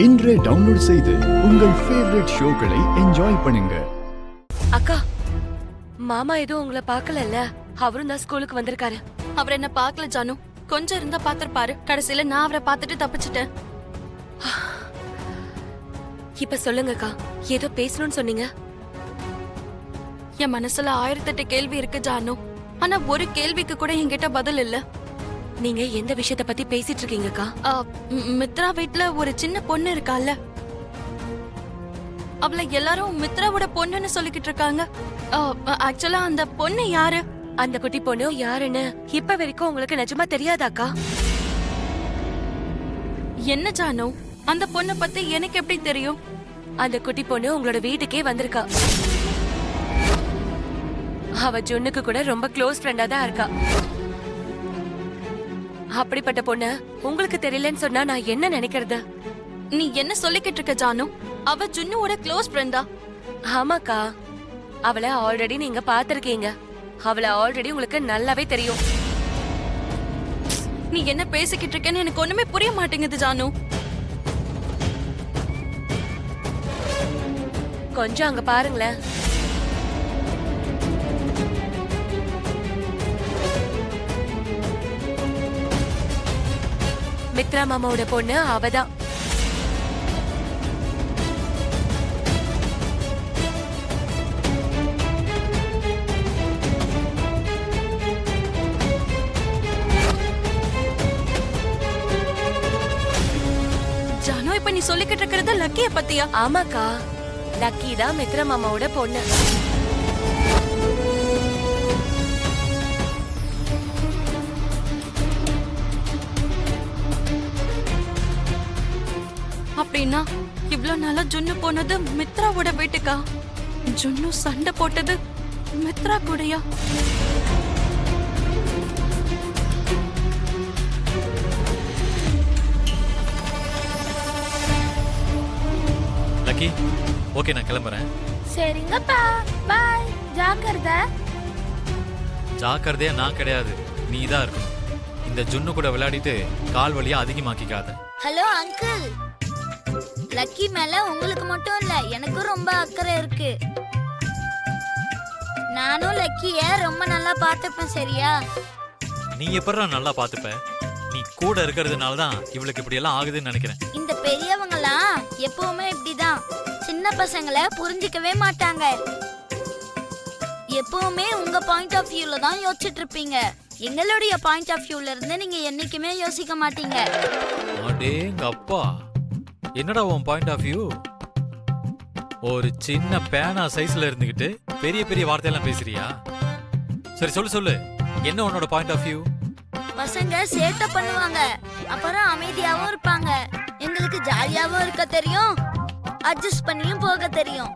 இன்றே டவுன்லோட் செய்து உங்கள் ஃபேவரட் ஷோக்களை என்ஜாய் பண்ணுங்க. அக்கா, மாமா எதுவும் உங்களை பார்க்கலல்ல? அவரும் தான் ஸ்கூலுக்கு வந்திருக்காரு. அவர் என்ன பார்க்கல ஜானு. கொஞ்சம் இருந்தா பாத்திருப்பாரு. கடைசியில நான் அவரை பார்த்துட்டு தப்பிச்சிட்டேன். இப்ப சொல்லுங்கக்கா, ஏதோ பேசணும்னு சொன்னீங்க. என் மனசுல 1008 கேள்வி இருக்கு ஜானு. ஆனா ஒரு கேள்விக்கு கூட என்கிட்ட பதில் இல்ல. நீங்க எந்த விஷயத்த பத்தி பேசிட்டு இருக்கீங்கக்கா? மித்ரா வீட்ல ஒரு சின்ன பொண்ணு இருக்கால, அவளை எல்லாரும் மித்ராவோட பொண்ணுன்னு சொல்லிக்கிட்டு இருக்காங்க. ஆக்சுவலா அந்த பொண்ணு யாரு? அந்த குட்டி பொண்ணு யாருன்னு இப்ப வரைக்கும் உங்களுக்கு நிஜமா தெரியாதாக்கா? என்ன ஜானு, அந்த பொண்ணை பத்தி எனக்கு எப்படி தெரியும்? அந்த குட்டி பொண்ணு உங்களோட வீட்டுக்கே வந்திருக்கா. அவ ஜொன்னுக்கு கூட ரொம்ப க்ளோஸ் ஃப்ரெண்டா தான் இருக்கா. அப்படிப்பட்ட பொண்ணு உங்களுக்கு தெரியலன்னு சொன்னா நான் என்ன நினைக்கிறது? நீ என்ன சொல்லிக்கிட்டு இருக்க ஜானு? அவ ஜுன்னுவோட க்ளோஸ் ஃப்ரெண்டா? ஆமாக்கா, அவளை ஆல்ரெடி நீங்க பாத்திருக்கீங்க. அவளை ஆல்ரெடி உங்களுக்கு நல்லாவே தெரியும். நீ என்ன பேசிக்கிட்டு இருக்கேன்னு எனக்கு ஒண்ணுமே புரிய மாட்டேங்குது ஜானு. கொஞ்சம் அங்க பாருங்களேன். மித்ரா மாமாவோட பொண்ணு அவதான். ஜானு, இப்ப நீ சொல்லிக்கிட்டு இருக்கிறது லக்கிய பத்தியா? ஆமாக்கா, லக்கி தான் மித்ரா மாமாவோட பொண்ணு. அப்படின்னா இவ்ளோ நாளா ஜுன்னு போனது மித்ராவோட வீட்டுக்கா? ஜுன்னு சண்டை போட்டது மித்ரா கூடயா? லக்கி, ஓகே, நான் கிளம்புறேன். சரிங்கப்பா, பாய். ஜாக்கிரதை. ஜாக்கிரதையா நான் கிடையாது, நீ தான் இருக்கணும். இந்த ஜுன்னு கூட விளையாடிட்டு கால் வலியா அதிகமாக்கிக்காத. ஹலோ அங்கிள், லக்கி மேல உங்களுக்கு மட்டும் இல்ல, எனக்கும் ரொம்ப அக்கறை இருக்கு. நானும் லக்கிய ரொம்ப நல்லா பார்த்துப்பேன், சரியா? நீ எப்படா நல்லா பாத்துப்ப? நீ கூட இருக்கிறதுனால தான் இவளுக்கு இப்படி எல்லாம் ஆகுதுன்னு நினைக்கிறேன். இந்த பெரியவங்கலாம் எப்பவுமே இப்படிதான். சின்ன பசங்களை புரிஞ்சிக்கவே மாட்டாங்க. எப்பவுமே உங்க பாயிண்ட் ஆஃப் வியூல தான் யோசிச்சுட்டு இருப்பீங்க. எங்களுடைய பாயிண்ட் ஆஃப் வியூல இருந்து நீங்க என்னைக்குமே யோசிக்க மாட்டீங்க. அடேங்க அப்பா, என்னடா உன் பாயிண்ட் ஆஃப் வியூ? ஒரு சின்ன பேனா சைஸ்ல இருந்துகிட்டு பெரிய பெரிய வார்த்தையெல்லாம் பேசுறியா? சரி, சொல்லு, என்ன உன்னோட பாயிண்ட் ஆஃப் வியூ? பசங்க சேட்டை பண்ணுவாங்க, அப்புறம் அமைதியாவும் இருப்பாங்க. எங்களுக்கு ஜாலியாவும் இருக்க தெரியும், அட்ஜஸ்ட் பண்ணியும் போக தெரியும்.